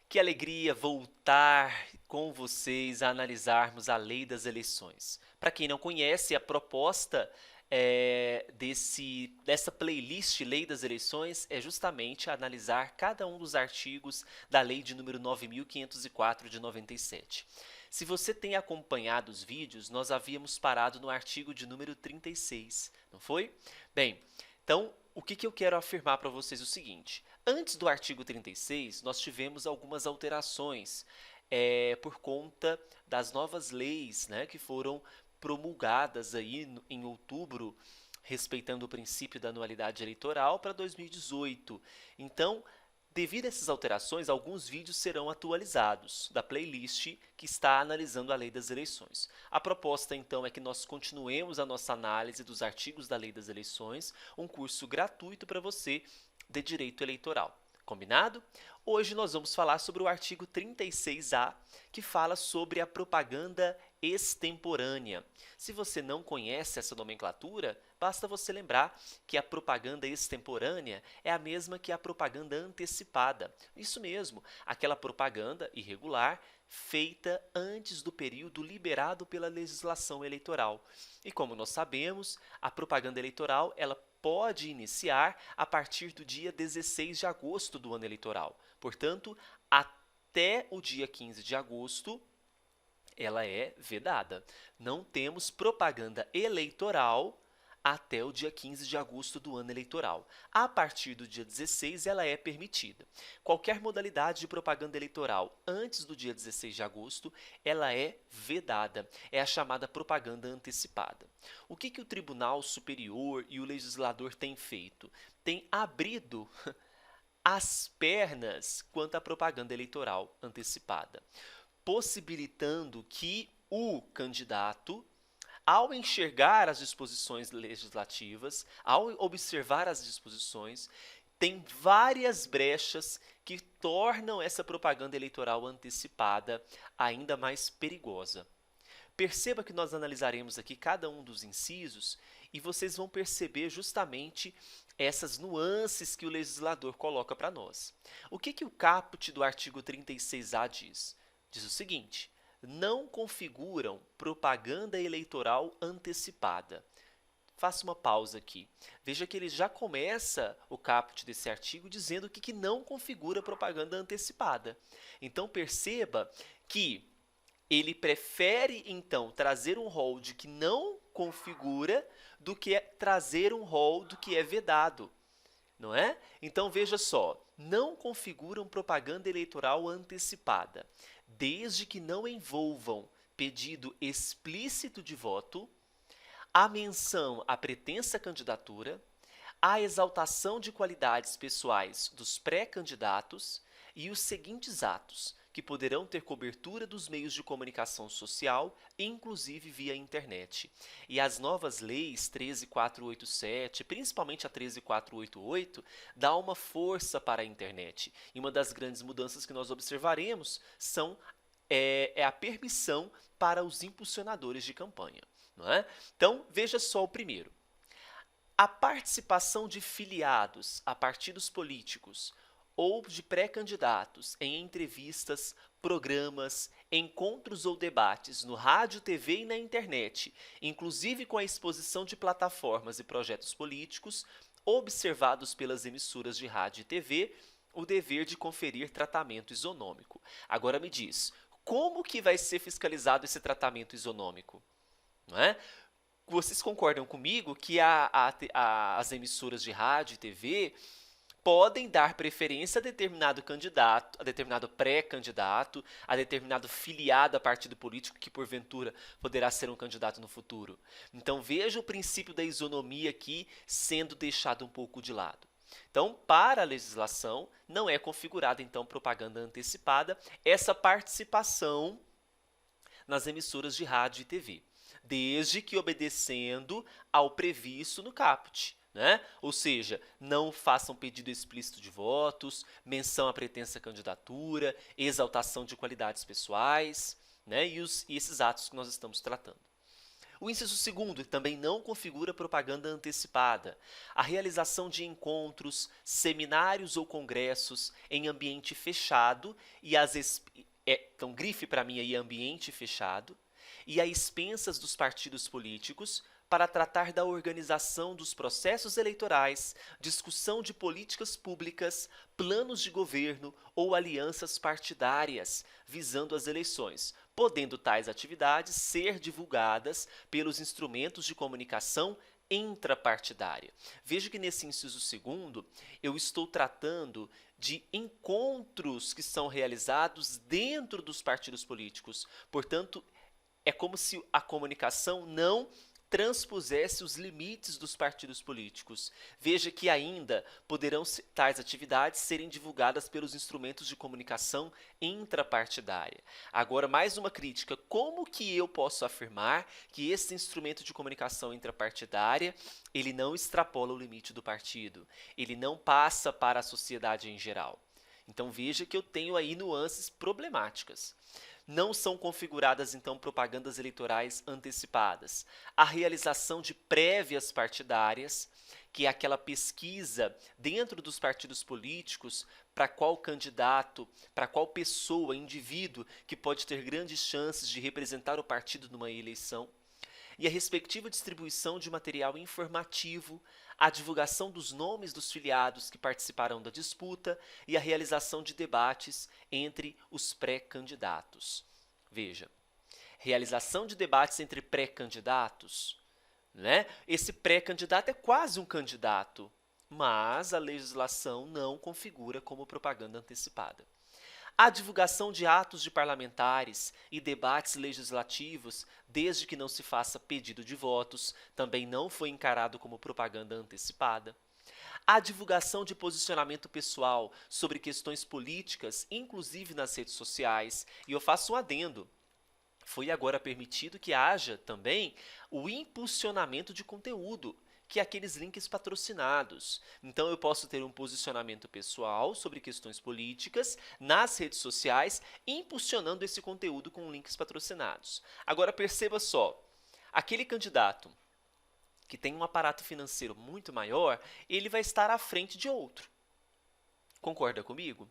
Que alegria voltar com vocês a analisarmos a lei das eleições. Para quem não conhece, a proposta dessa playlist Lei das Eleições é justamente analisar cada um dos artigos da lei de número 9.504 de 97. Se você tem acompanhado os vídeos, nós havíamos parado no artigo de número 36, não foi? Bem, então o que eu quero afirmar para vocês é o seguinte: antes do artigo 36, nós tivemos algumas alterações por conta das novas leis, né, que foram promulgadas aí em outubro, respeitando o princípio da anualidade eleitoral para 2018. Então, devido a essas alterações, alguns vídeos serão atualizados da playlist que está analisando a lei das eleições. A proposta, então, é que nós continuemos a nossa análise dos artigos da lei das eleições, um curso gratuito para você de direito eleitoral. Combinado? Hoje nós vamos falar sobre o artigo 36A, que fala sobre a propaganda extemporânea. Se você não conhece essa nomenclatura, basta você lembrar que a propaganda extemporânea é a mesma que a propaganda antecipada. Isso mesmo, aquela propaganda irregular feita antes do período liberado pela legislação eleitoral. E como nós sabemos, a propaganda eleitoral ela pode iniciar a partir do dia 16 de agosto do ano eleitoral. Portanto, até o dia 15 de agosto, ela é vedada. Não temos propaganda eleitoral até o dia 15 de agosto do ano eleitoral. A partir do dia 16, ela é permitida. Qualquer modalidade de propaganda eleitoral antes do dia 16 de agosto, ela é vedada. É a chamada propaganda antecipada. O que o Tribunal Superior e o legislador têm feito? Tem abrido as pernas quanto à propaganda eleitoral antecipada, possibilitando que o candidato, ao enxergar as disposições legislativas, ao observar as disposições, tem várias brechas que tornam essa propaganda eleitoral antecipada ainda mais perigosa. Perceba que nós analisaremos aqui cada um dos incisos e vocês vão perceber justamente essas nuances que o legislador coloca para nós. O que o caput do artigo 36A diz? Diz o seguinte: não configuram propaganda eleitoral antecipada. Faça uma pausa aqui. Veja que ele já começa o caput desse artigo dizendo o que não configura propaganda antecipada. Então perceba que ele prefere, então, trazer um rol de que não configura do que trazer um rol do que é vedado, não é? Então, veja só, não configuram propaganda eleitoral antecipada, desde que não envolvam pedido explícito de voto, a menção à pretensa candidatura, a exaltação de qualidades pessoais dos pré-candidatos e os seguintes atos, que poderão ter cobertura dos meios de comunicação social, inclusive via internet. E as novas leis 13487, principalmente a 13488, dá uma força para a internet. E uma das grandes mudanças que nós observaremos é a permissão para os impulsionadores de campanha. Não é? Então, veja só o primeiro. A participação de filiados a partidos políticos ou de pré-candidatos em entrevistas, programas, encontros ou debates no rádio, TV e na internet, inclusive com a exposição de plataformas e projetos políticos, observados pelas emissoras de rádio e TV, o dever de conferir tratamento isonômico. Agora me diz, como que vai ser fiscalizado esse tratamento isonômico? Não é? Vocês concordam comigo que as emissoras de rádio e TV podem dar preferência a determinado candidato, a determinado pré-candidato, a determinado filiado a partido político que porventura poderá ser um candidato no futuro. Então veja o princípio da isonomia aqui sendo deixado um pouco de lado. Então, para a legislação, não é configurada então propaganda antecipada essa participação nas emissoras de rádio e TV, desde que obedecendo ao previsto no caput. Né? Ou seja, não façam pedido explícito de votos, menção à pretensa candidatura, exaltação de qualidades pessoais, né? E esses atos que nós estamos tratando. O inciso segundo também não configura propaganda antecipada. A realização de encontros, seminários ou congressos em ambiente fechado e então grife para mim aí ambiente fechado e a expensas dos partidos políticos para tratar da organização dos processos eleitorais, discussão de políticas públicas, planos de governo ou alianças partidárias visando as eleições, podendo tais atividades ser divulgadas pelos instrumentos de comunicação intrapartidária. Veja que nesse inciso segundo, eu estou tratando de encontros que são realizados dentro dos partidos políticos. Portanto, é como se a comunicação não transpusesse os limites dos partidos políticos. Veja que ainda poderão tais atividades serem divulgadas pelos instrumentos de comunicação intrapartidária. Agora, mais uma crítica. Como que eu posso afirmar que esse instrumento de comunicação intrapartidária ele não extrapola o limite do partido? Ele não passa para a sociedade em geral? Então, veja que eu tenho aí nuances problemáticas. Não são configuradas, então, propagandas eleitorais antecipadas. A realização de prévias partidárias, que é aquela pesquisa dentro dos partidos políticos para qual candidato, para qual pessoa, indivíduo que pode ter grandes chances de representar o partido numa eleição. E a respectiva distribuição de material informativo, a divulgação dos nomes dos filiados que participarão da disputa e a realização de debates entre os pré-candidatos. Veja, realização de debates entre pré-candidatos, né? Esse pré-candidato é quase um candidato, mas a legislação não configura como propaganda antecipada. A divulgação de atos de parlamentares e debates legislativos, desde que não se faça pedido de votos, também não foi encarado como propaganda antecipada. A divulgação de posicionamento pessoal sobre questões políticas, inclusive nas redes sociais, e eu faço um adendo. Foi agora permitido que haja também o impulsionamento de conteúdo, que é aqueles links patrocinados. Então, eu posso ter um posicionamento pessoal sobre questões políticas nas redes sociais, impulsionando esse conteúdo com links patrocinados. Agora, perceba só, aquele candidato que tem um aparato financeiro muito maior, ele vai estar à frente de outro. Concorda comigo?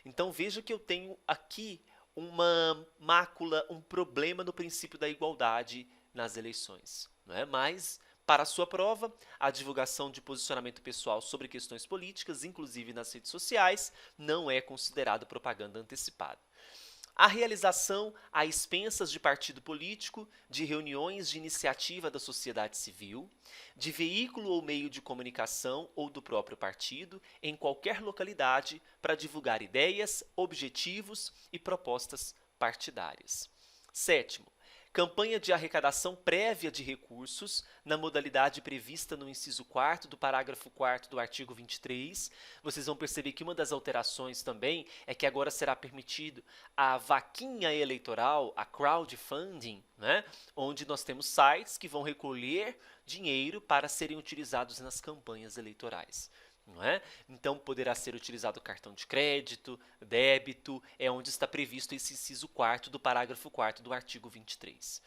Então, veja que eu tenho aqui uma mácula, um problema no princípio da igualdade nas eleições, não é? Mas, para a sua prova, a divulgação de posicionamento pessoal sobre questões políticas, inclusive nas redes sociais, não é considerado propaganda antecipada. A realização a expensas de partido político, de reuniões de iniciativa da sociedade civil, de veículo ou meio de comunicação ou do próprio partido, em qualquer localidade, para divulgar ideias, objetivos e propostas partidárias. Sétimo, campanha de arrecadação prévia de recursos, na modalidade prevista no inciso 4º do parágrafo 4º do artigo 23. Vocês vão perceber que uma das alterações também é que agora será permitido a vaquinha eleitoral, a crowdfunding, né? Onde nós temos sites que vão recolher dinheiro para serem utilizados nas campanhas eleitorais. Não é? Então, poderá ser utilizado cartão de crédito, débito, é onde está previsto esse inciso 4º do parágrafo 4º do artigo 23.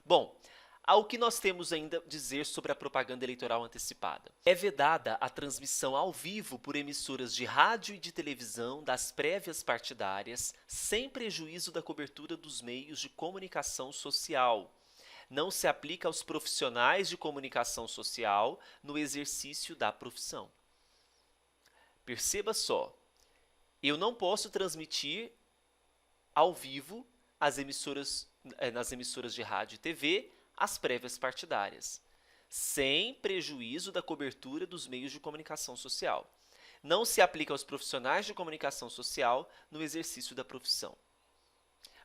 Bom, ao que nós temos ainda a dizer sobre a propaganda eleitoral antecipada. É vedada a transmissão ao vivo por emissoras de rádio e de televisão das prévias partidárias, sem prejuízo da cobertura dos meios de comunicação social. Não se aplica aos profissionais de comunicação social no exercício da profissão. Perceba só, eu não posso transmitir ao vivo nas emissoras de rádio e TV as prévias partidárias, sem prejuízo da cobertura dos meios de comunicação social. Não se aplica aos profissionais de comunicação social no exercício da profissão.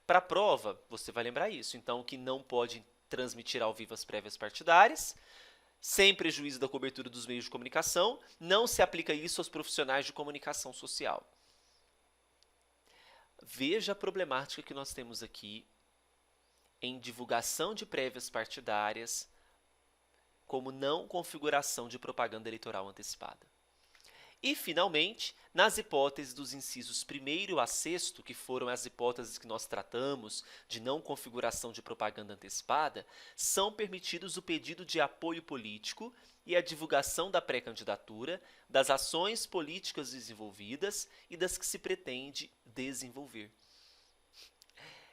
Para a prova, você vai lembrar isso, então, que não pode transmitir ao vivo as prévias partidárias, sem prejuízo da cobertura dos meios de comunicação, não se aplica isso aos profissionais de comunicação social. Veja a problemática que nós temos aqui em divulgação de prévias partidárias como não configuração de propaganda eleitoral antecipada. E, finalmente, nas hipóteses dos incisos 1º a 6º, que foram as hipóteses que nós tratamos de não configuração de propaganda antecipada, são permitidos o pedido de apoio político e a divulgação da pré-candidatura, das ações políticas desenvolvidas e das que se pretende desenvolver.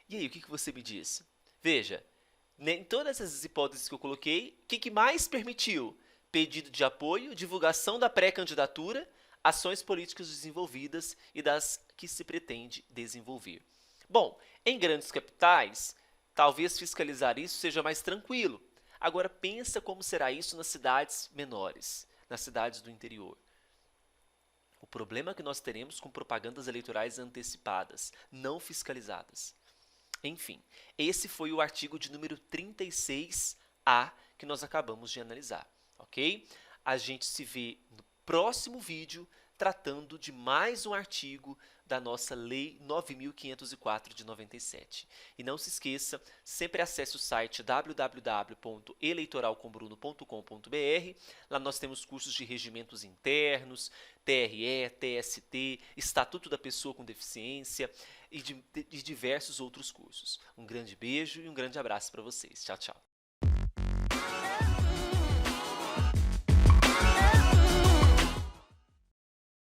E aí, o que você me diz? Veja, em todas essas hipóteses que eu coloquei, o que mais permitiu? Pedido de apoio, divulgação da pré-candidatura, ações políticas desenvolvidas e das que se pretende desenvolver. Bom, em grandes capitais, talvez fiscalizar isso seja mais tranquilo. Agora, pensa como será isso nas cidades menores, nas cidades do interior. O problema que nós teremos com propagandas eleitorais antecipadas, não fiscalizadas. Enfim, esse foi o artigo de número 36A que nós acabamos de analisar, ok? A gente se vê no próximo vídeo tratando de mais um artigo da nossa Lei 9.504 de 97. E não se esqueça, sempre acesse o site www.eleitoralcombruno.com.br. Lá nós temos cursos de regimentos internos, TRE, TST, Estatuto da Pessoa com Deficiência e de diversos outros cursos. Um grande beijo e um grande abraço para vocês. Tchau, tchau.